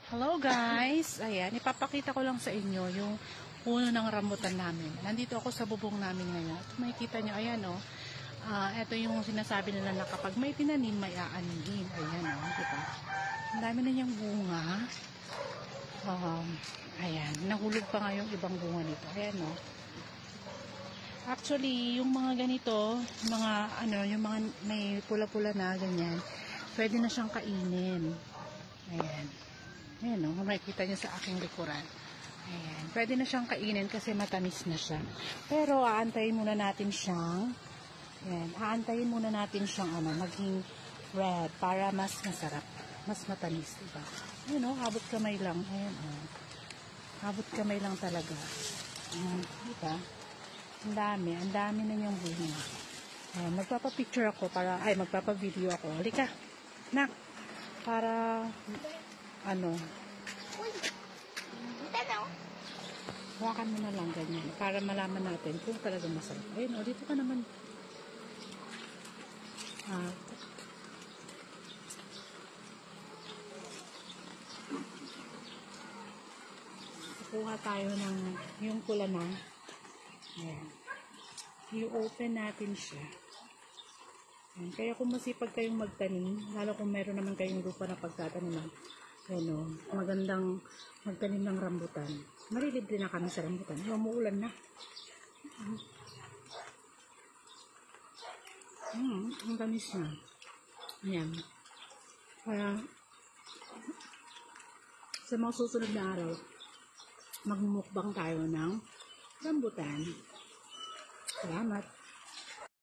Hello guys! Ayan, ipapakita ko lang sa inyo yung puno ng rambutan namin. Nandito ako sa bubong namin ngayon. At makikita nyo, ayan o. Ito yung sinasabi nila na kapag may tinanim, may aanihin. Ayan o, diba? Ang dami na niyang bunga. Ayan, nahulog pa nga yung ibang bunga nito. Ayan o. Actually, yung mga ganito, yung mga may pula-pula na ganyan, pwede na siyang kainin. Ayan. Ayan o, makikita nyo sa aking likuran. Ayan. Pwede na siyang kainin kasi matamis na siya. Pero aantayin muna natin siyang, ayan, aantayin muna natin siyang maging red para mas masarap. Mas matamis, diba? Ayan o, abot kamay lang. Ayan o. Abot kamay lang talaga. Ayan, diba? Ang dami na niyang bunga. Ayan, magpapapicture ako magpapavideo ako. Halika, nak, para hawakan mo na lang ganyan para malaman natin kung talagang masarap. Ayun o, dito ka naman. Kukuha tayo ng yung pula na. Ayan. I-open natin siya. Ayan. Kaya kung masipag kayong magtanim, lalo kung meron naman kayong lupa na pagtatanim, magandang magtanim ng rambutan. Marilibre na kami sa rambutan. Umuulan na. Ang tamis na. Ayan. Kaya sa mga susunod na araw, magmumukbang tayo ng rambutan. Salamat.